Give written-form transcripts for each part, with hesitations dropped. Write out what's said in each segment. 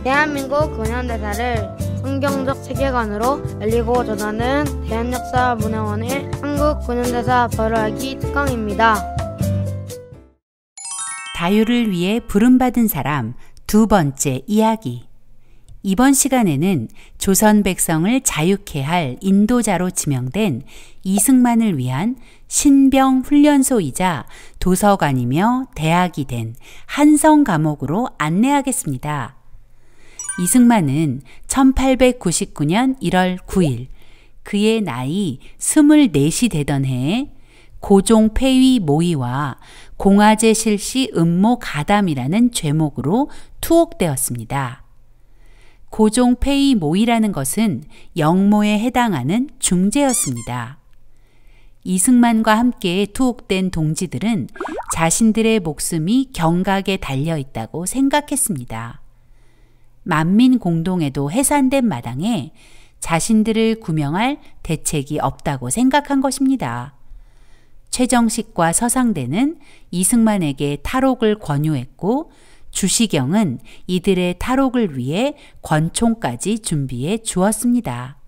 대한민국 근현대사를 성경적 세계관으로 알리고 전하는 대한역사문화원의 한국 근현대사 벌알기 특강입니다. 다유를 위해 부름받은 사람 두 번째 이야기. 이번 시간에는 조선 백성을 자유케 할 인도자로 지명된 이승만을 위한 신병 훈련소이자 도서관이며 대학이 된 한성 감옥으로 안내하겠습니다. 이승만은 1899년 1월 9일 그의 나이 24이 되던 해에 고종 폐위 모의와 공화제 실시 음모 가담이라는 죄목으로 투옥되었습니다. 고종 폐위 모의라는 것은 영모에 해당하는 중죄였습니다. 이승만과 함께 투옥된 동지들은 자신들의 목숨이 경각에 달려있다고 생각했습니다. 만민공동에도 해산된 마당에 자신들을 구명할 대책이 없다고 생각한 것입니다. 최정식과 서상대는 이승만에게 탈옥을 권유했고 주시경은 이들의 탈옥을 위해 권총까지 준비해 주었습니다.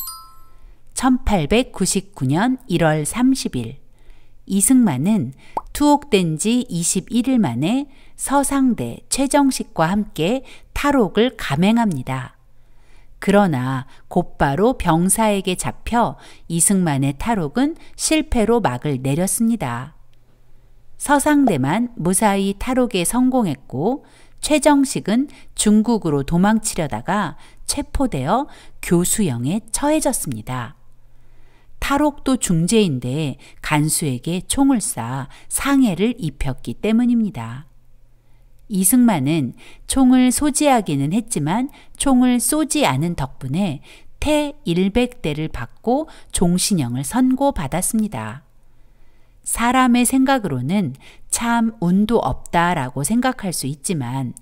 1899년 1월 30일 이승만은 투옥된 지 21일 만에 서상대, 최정식과 함께 탈옥을 감행합니다. 그러나 곧바로 병사에게 잡혀 이승만의 탈옥은 실패로 막을 내렸습니다. 서상대만 무사히 탈옥에 성공했고 최정식은 중국으로 도망치려다가 체포되어 교수형에 처해졌습니다. 탈옥도 중죄인데 간수에게 총을 쏴 상해를 입혔기 때문입니다. 이승만은 총을 소지하기는 했지만 총을 쏘지 않은 덕분에 태 100대를 받고 종신형을 선고받았습니다. 사람의 생각으로는 참 운도 없다라고 생각할 수 있지만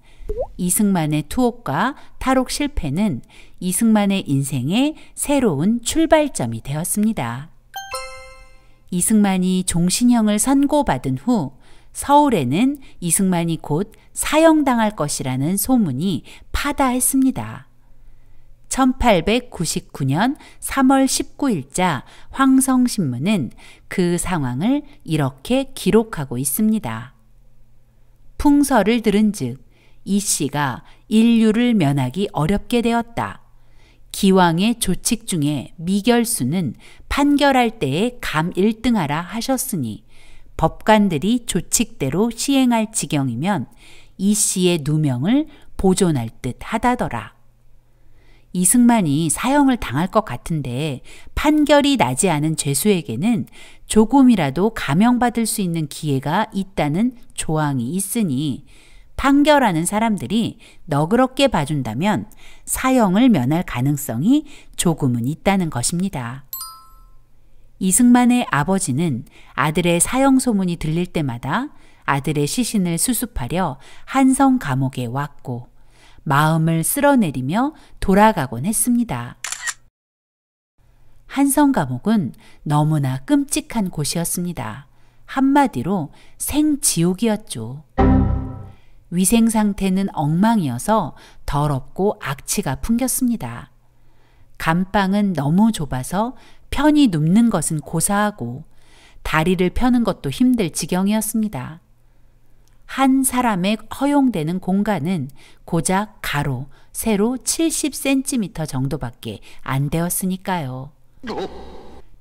이승만의 투옥과 탈옥 실패는 이승만의 인생의 새로운 출발점이 되었습니다. 이승만이 종신형을 선고받은 후 서울에는 이승만이 곧 사형당할 것이라는 소문이 파다했습니다. 1899년 3월 19일자 황성신문은 그 상황을 이렇게 기록하고 있습니다. 풍설을 들은즉 이 씨가 인류를 면하기 어렵게 되었다. 기왕의 조칙 중에 미결수는 판결할 때에 감 1등하라 하셨으니 법관들이 조칙대로 시행할 지경이면 이 씨의 누명을 보존할 듯 하다더라. 이승만이 사형을 당할 것 같은데 판결이 나지 않은 죄수에게는 조금이라도 감형받을 수 있는 기회가 있다는 조항이 있으니 판결하는 사람들이 너그럽게 봐준다면 사형을 면할 가능성이 조금은 있다는 것입니다. 이승만의 아버지는 아들의 사형 소문이 들릴 때마다 아들의 시신을 수습하려 한성 감옥에 왔고 마음을 쓸어내리며 돌아가곤 했습니다. 한성 감옥은 너무나 끔찍한 곳이었습니다. 한마디로 생지옥이었죠. 위생 상태는 엉망이어서 더럽고 악취가 풍겼습니다. 감방은 너무 좁아서 편히 눕는 것은 고사하고 다리를 펴는 것도 힘들 지경이었습니다. 한 사람에 허용되는 공간은 고작 가로, 세로 70cm 정도밖에 안 되었으니까요.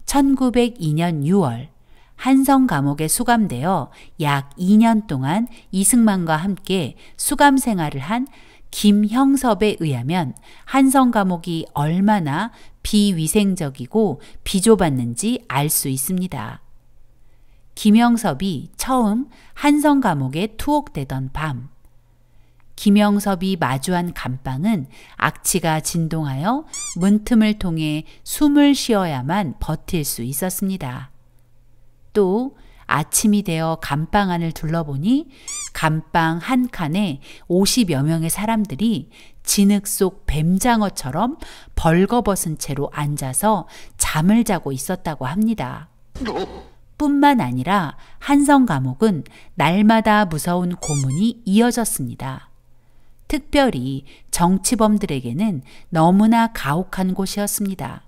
1902년 6월 한성 감옥에 수감되어 약 2년 동안 이승만과 함께 수감 생활을 한 김형섭에 의하면 한성 감옥이 얼마나 비위생적이고 비좁았는지 알 수 있습니다. 김형섭이 처음 한성 감옥에 투옥되던 밤, 김형섭이 마주한 감방은 악취가 진동하여 문틈을 통해 숨을 쉬어야만 버틸 수 있었습니다. 또 아침이 되어 감방 안을 둘러보니 감방 한 칸에 50여 명의 사람들이 진흙 속 뱀장어처럼 벌거벗은 채로 앉아서 잠을 자고 있었다고 합니다. 뿐만 아니라 한성 감옥은 날마다 무서운 고문이 이어졌습니다. 특별히 정치범들에게는 너무나 가혹한 곳이었습니다.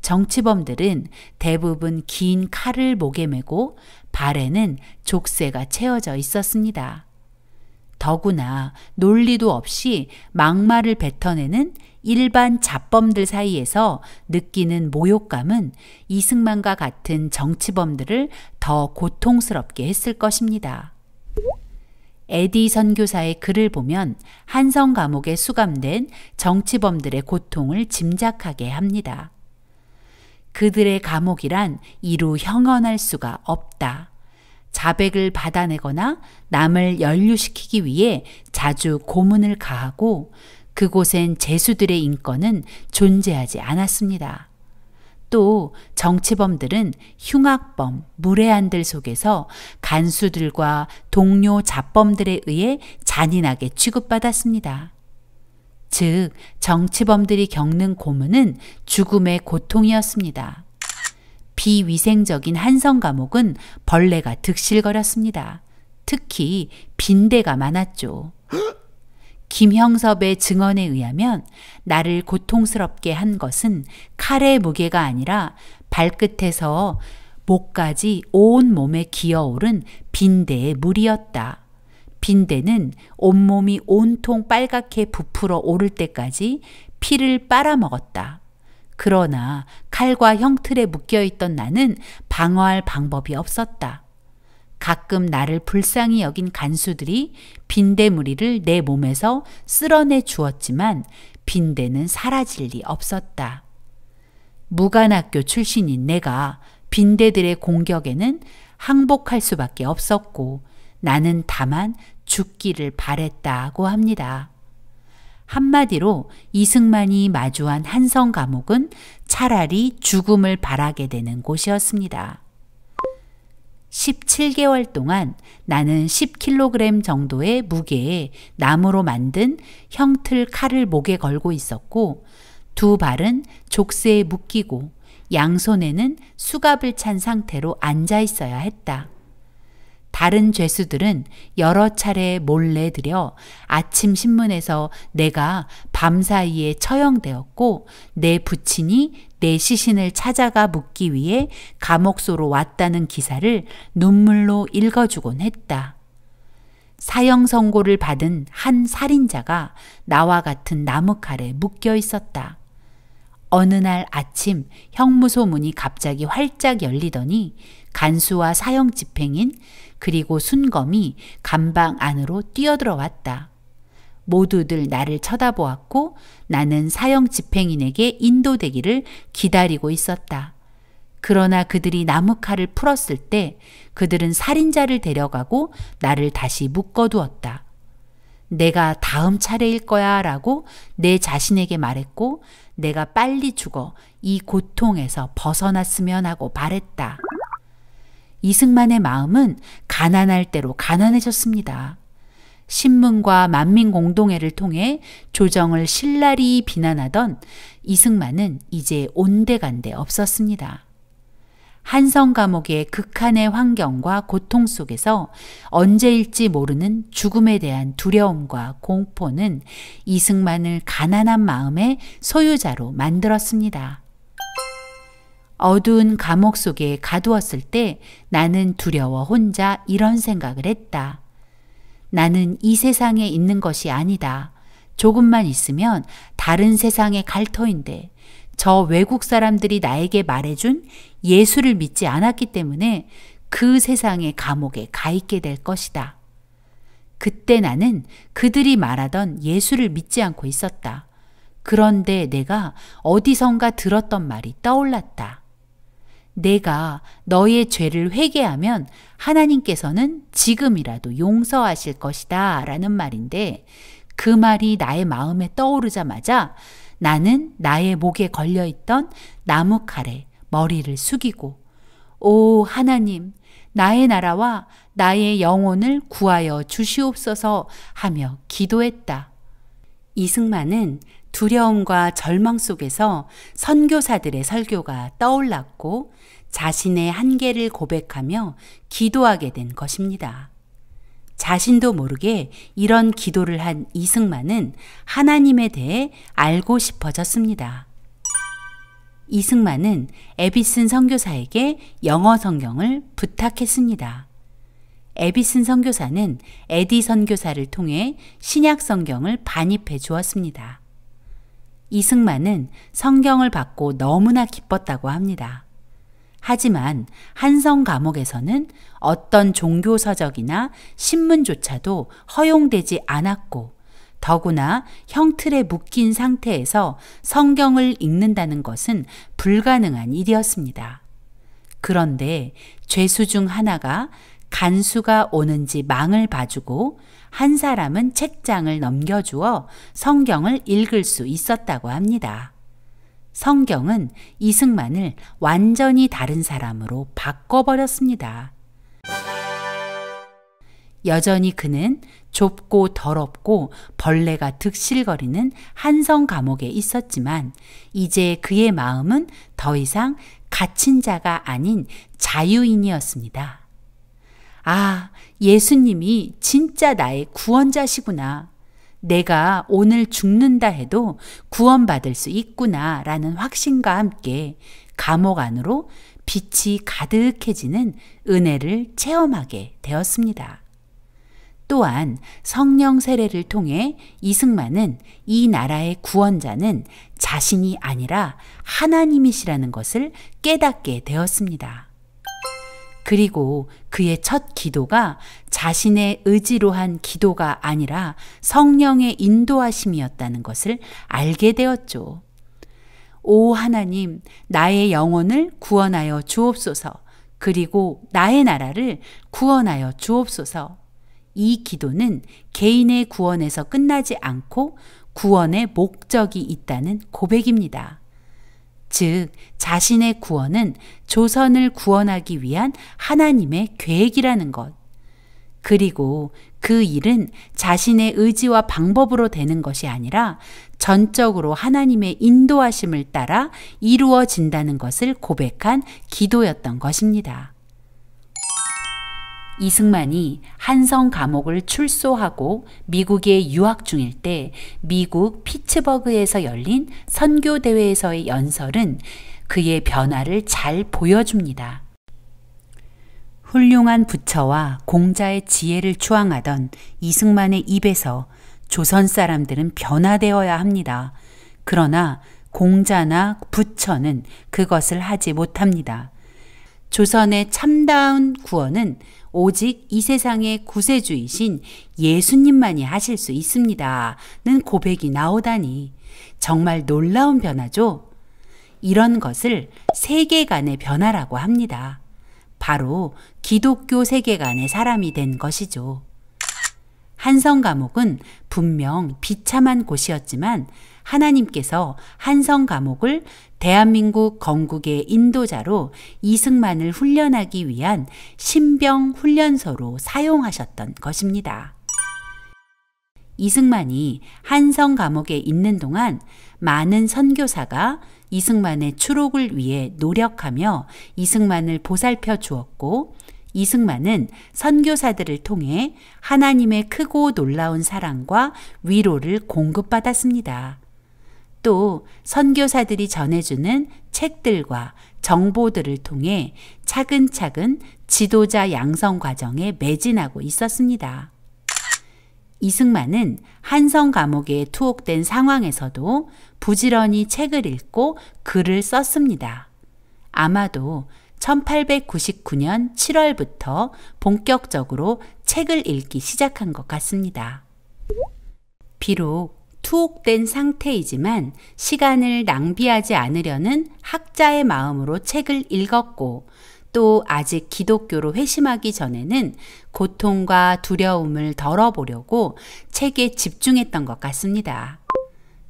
정치범들은 대부분 긴 칼을 목에 메고 발에는 족쇄가 채워져 있었습니다. 더구나 논리도 없이 막말을 뱉어내는 일반 잡범들 사이에서 느끼는 모욕감은 이승만과 같은 정치범들을 더 고통스럽게 했을 것입니다. 에디 선교사의 글을 보면 한성 감옥에 수감된 정치범들의 고통을 짐작하게 합니다. 그들의 감옥이란 이루 형언할 수가 없다. 자백을 받아내거나 남을 연루시키기 위해 자주 고문을 가하고 그곳엔 죄수들의 인권은 존재하지 않았습니다. 또 정치범들은 흉악범, 무례한들 속에서 간수들과 동료 잡범들에 의해 잔인하게 취급받았습니다. 즉, 정치범들이 겪는 고문은 죽음의 고통이었습니다. 비위생적인 한성 감옥은 벌레가 득실거렸습니다. 특히 빈대가 많았죠. 김형섭의 증언에 의하면 나를 고통스럽게 한 것은 칼의 무게가 아니라 발끝에서 목까지 온 몸에 기어오른 빈대의 물이었다. 빈대는 온몸이 온통 빨갛게 부풀어 오를 때까지 피를 빨아먹었다. 그러나 칼과 형틀에 묶여있던 나는 방어할 방법이 없었다. 가끔 나를 불쌍히 여긴 간수들이 빈대무리를 내 몸에서 쓸어내 주었지만 빈대는 사라질 리 없었다. 무관학교 출신인 내가 빈대들의 공격에는 항복할 수밖에 없었고 나는 다만 죽기를 바랬다고 합니다. 한마디로 이승만이 마주한 한성 감옥은 차라리 죽음을 바라게 되는 곳이었습니다. 17개월 동안 나는 10kg 정도의 무게의 나무로 만든 형틀 칼을 목에 걸고 있었고 두 발은 족쇄에 묶이고 양손에는 수갑을 찬 상태로 앉아 있어야 했다. 다른 죄수들은 여러 차례 몰래 들여 아침 신문에서 내가 밤사이에 처형되었고 내 부친이 내 시신을 찾아가 묻기 위해 감옥소로 왔다는 기사를 눈물로 읽어주곤 했다. 사형 선고를 받은 한 살인자가 나와 같은 나무칼에 묶여 있었다. 어느 날 아침 형무소 문이 갑자기 활짝 열리더니 간수와 사형 집행인 그리고 순검이 감방 안으로 뛰어들어왔다. 모두들 나를 쳐다보았고 나는 사형 집행인에게 인도되기를 기다리고 있었다. 그러나 그들이 나무칼을 풀었을 때 그들은 살인자를 데려가고 나를 다시 묶어두었다. 내가 다음 차례일 거야 라고 내 자신에게 말했고 내가 빨리 죽어 이 고통에서 벗어났으면 하고 바랬다. 이승만의 마음은 가난할 대로 가난해졌습니다. 신문과 만민공동회를 통해 조정을 신랄히 비난하던 이승만은 이제 온데간데 없었습니다. 한성 감옥의 극한의 환경과 고통 속에서 언제일지 모르는 죽음에 대한 두려움과 공포는 이승만을 가난한 마음의 소유자로 만들었습니다. 어두운 감옥 속에 가두었을 때 나는 두려워 혼자 이런 생각을 했다. 나는 이 세상에 있는 것이 아니다. 조금만 있으면 다른 세상에 갈 터인데 저 외국 사람들이 나에게 말해준 예수를 믿지 않았기 때문에 그 세상의 감옥에 가 있게 될 것이다. 그때 나는 그들이 말하던 예수를 믿지 않고 있었다. 그런데 내가 어디선가 들었던 말이 떠올랐다. 내가 너의 죄를 회개하면 하나님께서는 지금이라도 용서하실 것이다 라는 말인데 그 말이 나의 마음에 떠오르자마자 나는 나의 목에 걸려있던 나무칼에 머리를 숙이고 오 하나님 나의 나라와 나의 영혼을 구하여 주시옵소서 하며 기도했다. 이승만은 두려움과 절망 속에서 선교사들의 설교가 떠올랐고 자신의 한계를 고백하며 기도하게 된 것입니다. 자신도 모르게 이런 기도를 한 이승만은 하나님에 대해 알고 싶어졌습니다. 이승만은 에비슨 선교사에게 영어 성경을 부탁했습니다. 에비슨 선교사는 에디 선교사를 통해 신약 성경을 반입해 주었습니다. 이승만은 성경을 받고 너무나 기뻤다고 합니다. 하지만 한성 감옥에서는 어떤 종교 서적이나 신문조차도 허용되지 않았고 더구나 형틀에 묶인 상태에서 성경을 읽는다는 것은 불가능한 일이었습니다. 그런데 죄수 중 하나가 간수가 오는지 망을 봐주고 한 사람은 책장을 넘겨주어 성경을 읽을 수 있었다고 합니다. 성경은 이승만을 완전히 다른 사람으로 바꿔버렸습니다. 여전히 그는 좁고 더럽고 벌레가 득실거리는 한성 감옥에 있었지만 이제 그의 마음은 더 이상 갇힌 자가 아닌 자유인이었습니다. 아, 예수님이 진짜 나의 구원자시구나. 내가 오늘 죽는다 해도 구원받을 수 있구나 라는 확신과 함께 감옥 안으로 빛이 가득해지는 은혜를 체험하게 되었습니다. 또한 성령 세례를 통해 이승만은 이 나라의 구원자는 자신이 아니라 하나님이시라는 것을 깨닫게 되었습니다. 그리고 그의 첫 기도가 자신의 의지로 한 기도가 아니라 성령의 인도하심이었다는 것을 알게 되었죠. 오 하나님, 나의 영혼을 구원하여 주옵소서. 그리고 나의 나라를 구원하여 주옵소서. 이 기도는 개인의 구원에서 끝나지 않고 구원의 목적이 있다는 고백입니다. 즉, 자신의 구원은 조선을 구원하기 위한 하나님의 계획이라는 것. 그리고 그 일은 자신의 의지와 방법으로 되는 것이 아니라 전적으로 하나님의 인도하심을 따라 이루어진다는 것을 고백한 기도였던 것입니다. 이승만이 한성 감옥을 출소하고 미국에 유학 중일 때 미국 피츠버그에서 열린 선교대회에서의 연설은 그의 변화를 잘 보여줍니다. 훌륭한 부처와 공자의 지혜를 추앙하던 이승만의 입에서 조선 사람들은 변화되어야 합니다. 그러나 공자나 부처는 그것을 하지 못합니다. 조선의 참다운 구원은 오직 이 세상의 구세주이신 예수님만이 하실 수 있습니다. 는 고백이 나오다니 정말 놀라운 변화죠. 이런 것을 세계관의 변화라고 합니다. 바로 기독교 세계관의 사람이 된 것이죠. 한성 감옥은 분명 비참한 곳이었지만 하나님께서 한성 감옥을 대한민국 건국의 인도자로 이승만을 훈련하기 위한 신병 훈련소로 사용하셨던 것입니다. 이승만이 한성 감옥에 있는 동안 많은 선교사가 이승만의 추록을 위해 노력하며 이승만을 보살펴 주었고 이승만은 선교사들을 통해 하나님의 크고 놀라운 사랑과 위로를 공급받았습니다. 또 선교사들이 전해주는 책들과 정보들을 통해 차근차근 지도자 양성 과정에 매진하고 있었습니다. 이승만은 한성 감옥에 투옥된 상황에서도 부지런히 책을 읽고 글을 썼습니다. 아마도 1899년 7월부터 본격적으로 책을 읽기 시작한 것 같습니다. 비록 투옥된 상태이지만 시간을 낭비하지 않으려는 학자의 마음으로 책을 읽었고 또 아직 기독교로 회심하기 전에는 고통과 두려움을 덜어보려고 책에 집중했던 것 같습니다.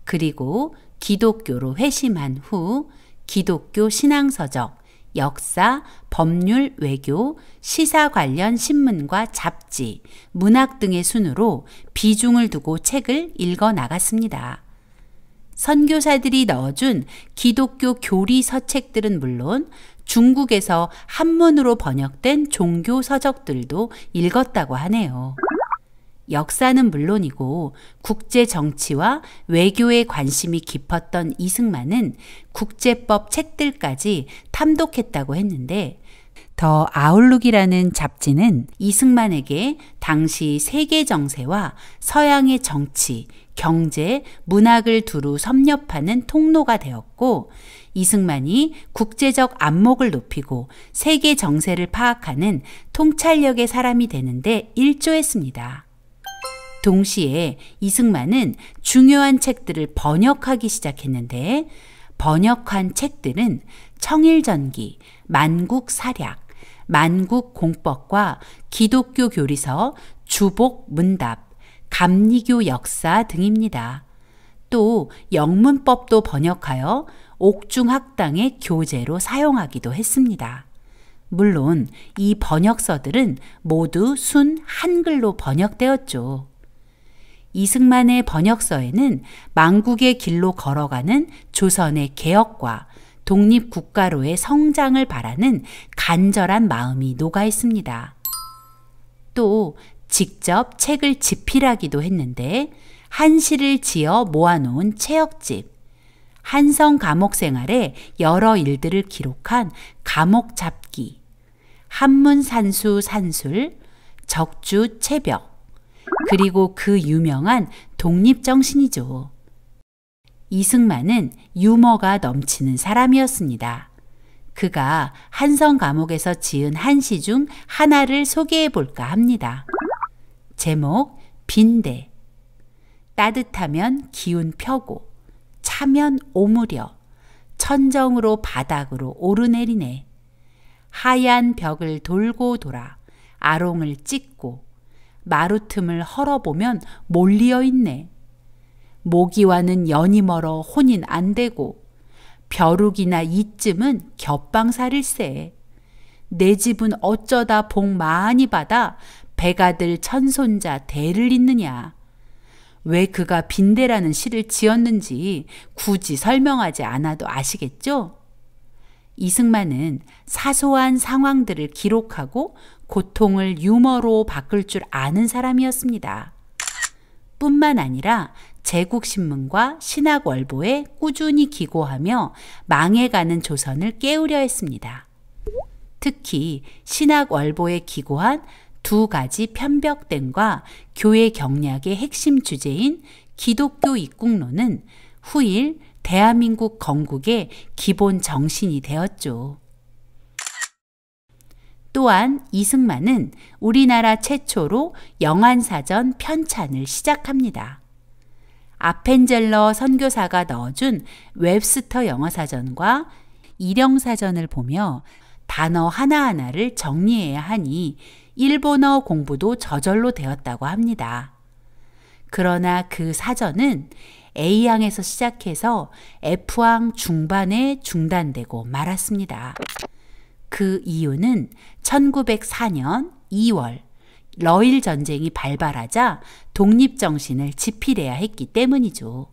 그리고 기독교로 회심한 후 기독교 신앙서적, 역사, 법률, 외교, 시사 관련 신문과 잡지, 문학 등의 순으로 비중을 두고 책을 읽어 나갔습니다. 선교사들이 넣어준 기독교 교리 서책들은 물론 중국에서 한문으로 번역된 종교 서적들도 읽었다고 하네요. 역사는 물론이고 국제 정치와 외교에 관심이 깊었던 이승만은 국제법 책들까지 탐독했다고 했는데 더 아웃룩이라는 잡지는 이승만에게 당시 세계 정세와 서양의 정치, 경제, 문학을 두루 섭렵하는 통로가 되었고 이승만이 국제적 안목을 높이고 세계 정세를 파악하는 통찰력의 사람이 되는데 일조했습니다. 동시에 이승만은 중요한 책들을 번역하기 시작했는데 번역한 책들은 청일전기, 만국사략, 만국공법과 기독교 교리서, 주복문답, 감리교 역사 등입니다. 또 영문법도 번역하여 옥중학당의 교재로 사용하기도 했습니다. 물론 이 번역서들은 모두 순 한글로 번역되었죠. 이승만의 번역서에는 망국의 길로 걸어가는 조선의 개혁과 독립국가로의 성장을 바라는 간절한 마음이 녹아 있습니다. 또 직접 책을 집필하기도 했는데 한시를 지어 모아놓은 체역집, 한성 감옥 생활의 여러 일들을 기록한 감옥잡기, 한문산수 산술, 적주 체벽, 그리고 그 유명한 독립정신이죠. 이승만은 유머가 넘치는 사람이었습니다. 그가 한성 감옥에서 지은 한시 중 하나를 소개해 볼까 합니다. 제목 빈대. 따뜻하면 기운 펴고 차면 오므려 천정으로 바닥으로 오르내리네. 하얀 벽을 돌고 돌아 아롱을 찍고 마루틈을 헐어보면 몰리어 있네. 모기와는 연이 멀어 혼인 안 되고 벼룩이나 이쯤은 겹방살일세. 내 집은 어쩌다 복 많이 받아 배가들 천손자 대를 잇느냐. 왜 그가 빈대라는 시를 지었는지 굳이 설명하지 않아도 아시겠죠? 이승만은 사소한 상황들을 기록하고 고통을 유머로 바꿀 줄 아는 사람이었습니다. 뿐만 아니라 제국신문과 신학월보에 꾸준히 기고하며 망해가는 조선을 깨우려 했습니다. 특히 신학월보에 기고한 두 가지 편벽된과 교회 경략의 핵심 주제인 기독교 입국론은 후일 대한민국 건국의 기본 정신이 되었죠. 또한 이승만은 우리나라 최초로 영안사전 편찬을 시작합니다. 아펜젤러 선교사가 넣어준 웹스터 영어사전과 일영사전을 보며 단어 하나하나를 정리해야 하니 일본어 공부도 저절로 되었다고 합니다. 그러나 그 사전은 A항에서 시작해서 F항 중반에 중단되고 말았습니다. 그 이유는 1904년 2월 러일 전쟁이 발발하자 독립정신을 지필해야 했기 때문이죠.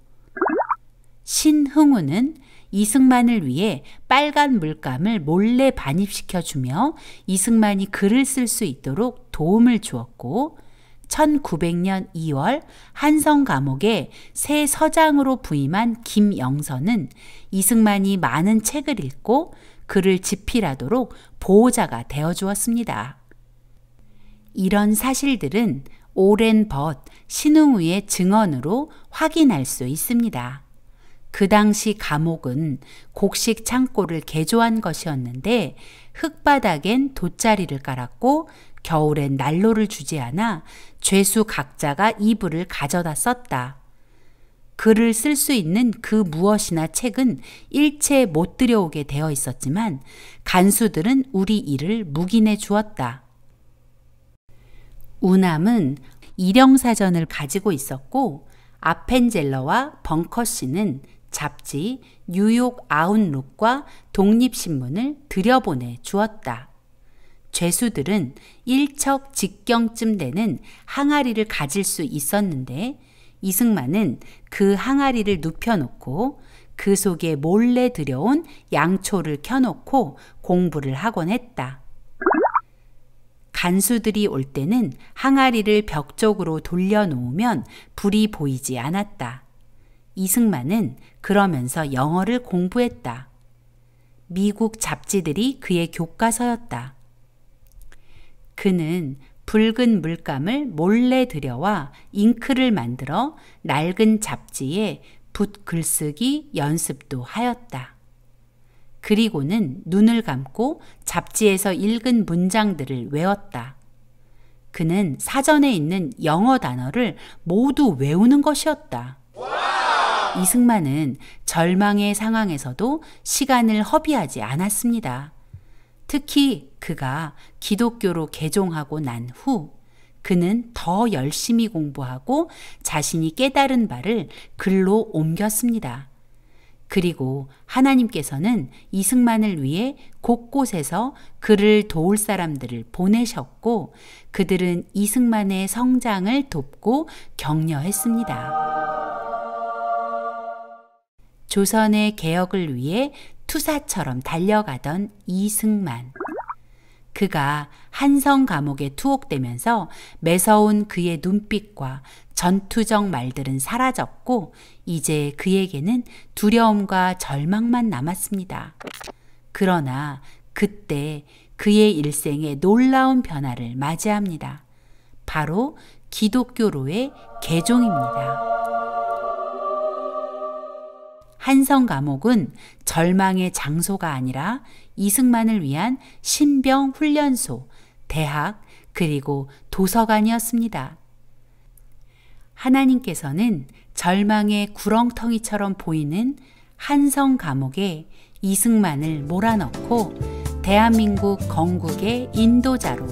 신흥우는 이승만을 위해 빨간 물감을 몰래 반입시켜주며 이승만이 글을 쓸 수 있도록 도움을 주었고 1900년 2월 한성 감옥에 새 서장으로 부임한 김영선은 이승만이 많은 책을 읽고 글을 집필하도록 보호자가 되어주었습니다. 이런 사실들은 오랜 벗 신흥우의 증언으로 확인할 수 있습니다. 그 당시 감옥은 곡식 창고를 개조한 것이었는데 흙바닥엔 돗자리를 깔았고 겨울엔 난로를 주지 않아 죄수 각자가 이불을 가져다 썼다. 글을 쓸 수 있는 그 무엇이나 책은 일체 못 들여오게 되어 있었지만 간수들은 우리 일을 묵인해 주었다. 우남은 일영사전을 가지고 있었고 아펜젤러와 벙커씨는 잡지 뉴욕 아웃룩과 독립신문을 들여보내 주었다. 죄수들은 일척 직경쯤 되는 항아리를 가질 수 있었는데 이승만은 그 항아리를 눕혀놓고 그 속에 몰래 들여온 양초를 켜놓고 공부를 하곤 했다. 간수들이 올 때는 항아리를 벽 쪽으로 돌려놓으면 불이 보이지 않았다. 이승만은 그러면서 영어를 공부했다. 미국 잡지들이 그의 교과서였다. 그는 붉은 물감을 몰래 들여와 잉크를 만들어 낡은 잡지에 붓 글쓰기 연습도 하였다. 그리고는 눈을 감고 잡지에서 읽은 문장들을 외웠다. 그는 사전에 있는 영어 단어를 모두 외우는 것이었다. 이승만은 절망의 상황에서도 시간을 허비하지 않았습니다. 특히 그가 기독교로 개종하고 난 후 그는 더 열심히 공부하고 자신이 깨달은 바를 글로 옮겼습니다. 그리고 하나님께서는 이승만을 위해 곳곳에서 그를 도울 사람들을 보내셨고 그들은 이승만의 성장을 돕고 격려했습니다. 조선의 개혁을 위해 투사처럼 달려가던 이승만. 그가 한성 감옥에 투옥되면서 매서운 그의 눈빛과 전투적 말들은 사라졌고 이제 그에게는 두려움과 절망만 남았습니다. 그러나 그때 그의 일생에 놀라운 변화를 맞이합니다. 바로 기독교로의 개종입니다. 한성 감옥은 절망의 장소가 아니라 이승만을 위한 신병 훈련소, 대학, 그리고 도서관이었습니다. 하나님께서는 절망의 구렁텅이처럼 보이는 한성 감옥에 이승만을 몰아넣고 대한민국 건국의 인도자로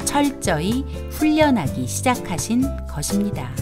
철저히 훈련하기 시작하신 것입니다.